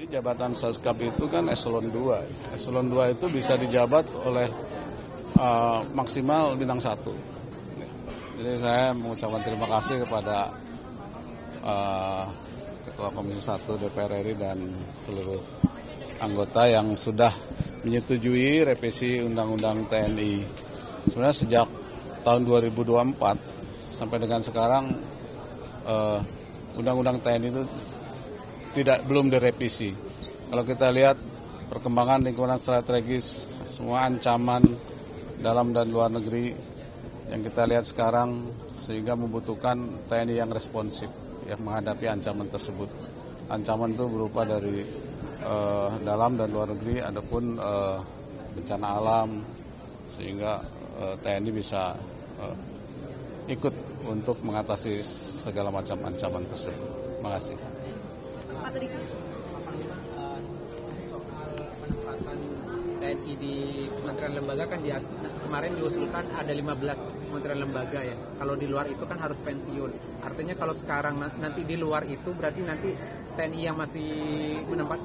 jabatan Saskap itu kan eselon 2. Eselon 2 itu bisa dijabat oleh maksimal bintang 1. Jadi saya mengucapkan terima kasih kepada Ketua Komisi 1 DPR RI dan seluruh anggota yang sudah menyetujui revisi Undang-Undang TNI. Sebenarnya sejak tahun 2024 sampai dengan sekarang Undang-Undang TNI itu belum direvisi. Kalau kita lihat perkembangan lingkungan strategis, semua ancaman dalam dan luar negeri yang kita lihat sekarang, sehingga membutuhkan TNI yang responsif yang menghadapi ancaman tersebut. Ancaman itu berupa dari dalam dan luar negeri, adapun bencana alam, sehingga TNI bisa ikut untuk mengatasi segala macam ancaman tersebut. Terima kasih. Pak, tadi kan soal penempatan TNI di kementerian lembaga kan kemarin diusulkan ada 15 kementerian lembaga ya. Kalau di luar itu kan harus pensiun. Artinya kalau sekarang nanti di luar itu berarti nanti TNI yang masih menempat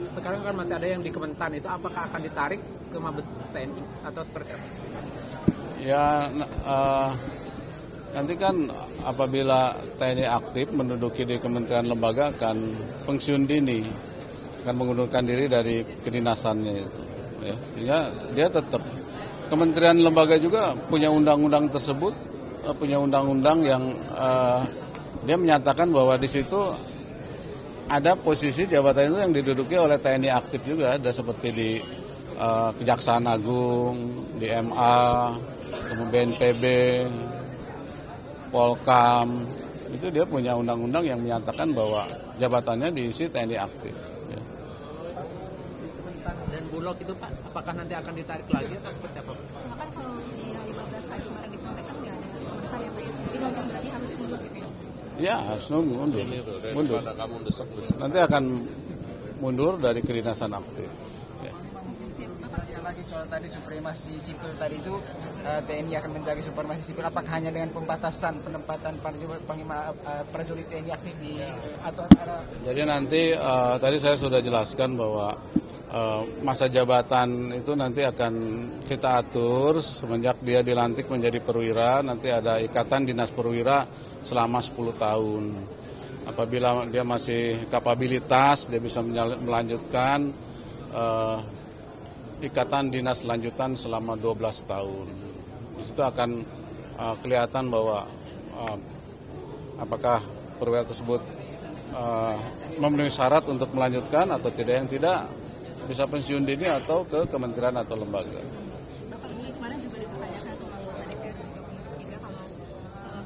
sekarang kan masih ada yang di Kementan, itu apakah akan ditarik ke Mabes TNI atau seperti apa? Ya, nanti kan apabila TNI aktif menduduki di kementerian lembaga akan pensiun dini, akan mengundurkan diri dari kedinasannya itu. Ya, dia tetap kementerian lembaga juga punya undang-undang tersebut, punya undang-undang yang dia menyatakan bahwa di situ ada posisi jabatan itu yang diduduki oleh TNI aktif juga, ada seperti di Kejaksaan Agung, di MA, kemudian BNPB, Polkam, itu dia punya undang-undang yang menyatakan bahwa jabatannya diisi TNI aktif. Ya. Dan Bulog itu Pak, apakah nanti akan ditarik lagi atau seperti apa? Bahkan kalau di 15 kali kemarin disampaikan nggak ada komentar ya Pak ya? Jadi bukan berarti harus mundur gitu ya? Ya, harus mundur. Nanti akan mundur dari kedinasan aktif. Lagi soal tadi supremasi sipil tadi itu TNI akan menjaga supremasi sipil, apakah hanya dengan pembatasan penempatan prajurit TNI aktif di atau ada? Jadi nanti tadi saya sudah jelaskan bahwa masa jabatan itu nanti akan kita atur semenjak dia dilantik menjadi perwira, nanti ada ikatan dinas perwira selama 10 tahun. Apabila dia masih kapabilitas, dia bisa melanjutkan ikatan dinas lanjutan selama 12 tahun. Di situ akan kelihatan bahwa apakah perwira tersebut memenuhi syarat untuk melanjutkan atau tidak. Yang tidak bisa pensiun dini atau ke kementerian atau lembaga. Bapak ini kemarin juga dipertanyakan sama anggota DPR juga Komisi 3 kalau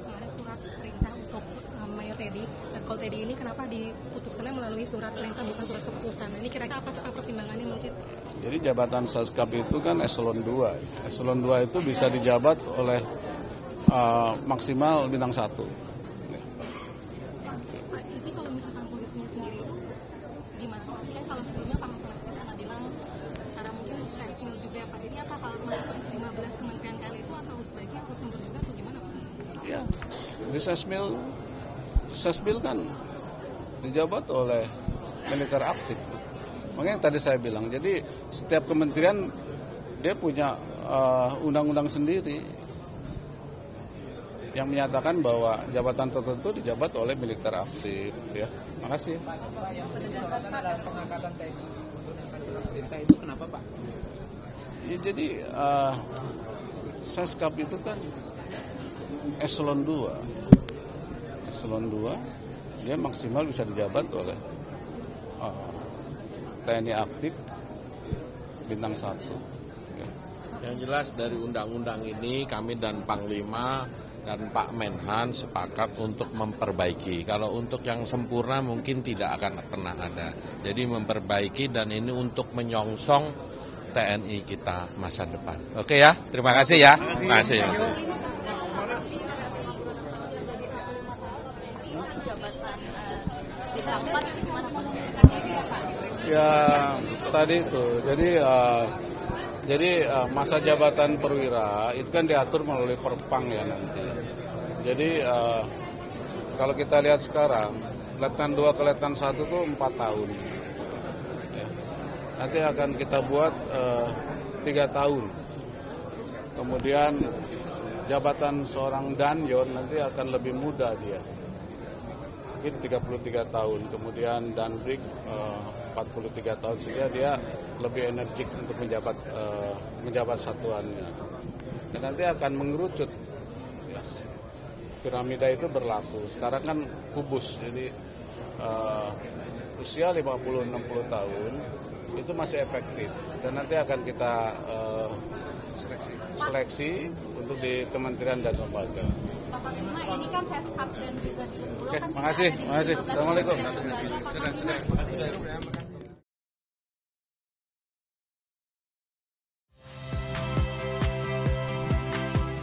kemarin surat perintah untuk Mayor Teddy, Letkol Teddy ini kenapa diputuskannya melalui surat perintah bukan surat keputusan. Ini kira-kira apa pertimbangannya mungkin? Jadi jabatan Saskap itu kan eselon 2. Eselon 2 itu bisa dijabat oleh maksimal bintang 1. Pak, itu kalau misalkan polisinya sendiri itu gimana? Kan kalau sebelumnya Pak Hasan Nasir pernah bilang sekarang mungkin sesmil juga ya Pak. Jadi apa kalau masuk 15 kementerian kali itu atau sebaiknya harus mundur juga atau gimana Pak? Ya, di sesmil kan dijabat oleh militer aktif. Makanya tadi saya bilang, jadi setiap kementerian dia punya undang-undang sendiri yang menyatakan bahwa jabatan tertentu dijabat oleh militer aktif. Ya, makasih. Pengangkatan TNI itu kenapa Pak? Ya, jadi Saskap itu kan eselon 2. Eselon 2 dia maksimal bisa dijabat oleh TNI aktif bintang 1. Ya. Yang jelas dari undang-undang ini kami dan Panglima dan Pak Menhan sepakat untuk memperbaiki. Kalau untuk yang sempurna mungkin tidak akan pernah ada. Jadi memperbaiki dan ini untuk menyongsong TNI kita masa depan. Oke ya, terima kasih ya. Terima kasih. Ya tadi itu, jadi masa jabatan perwira itu kan diatur melalui Perpang ya nanti. Jadi kalau kita lihat sekarang, Letnan 2 ke Letnan 1 itu 4 tahun. nanti akan kita buat 3 tahun. Kemudian jabatan seorang danyon nanti akan lebih muda dia, mungkin 33 tahun. Kemudian danbrik 43 tahun, sehingga dia lebih energik untuk menjabat satuannya. Dan nanti akan mengerucut. Piramida itu berlaku. Sekarang kan kubus, jadi usia 50-60 tahun itu masih efektif. Dan nanti akan kita seleksi untuk di kementerian dan lembaga. Pak Panglima, ini kan Seskap dan juga di Bengkulu. Oke, makasih. Assalamualaikum.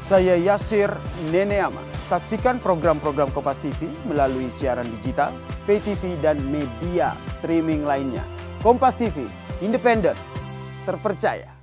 Saya Yasir Neneama. Saksikan program-program Kompas TV melalui siaran digital, pay TV, dan media streaming lainnya. Kompas TV, independen, terpercaya.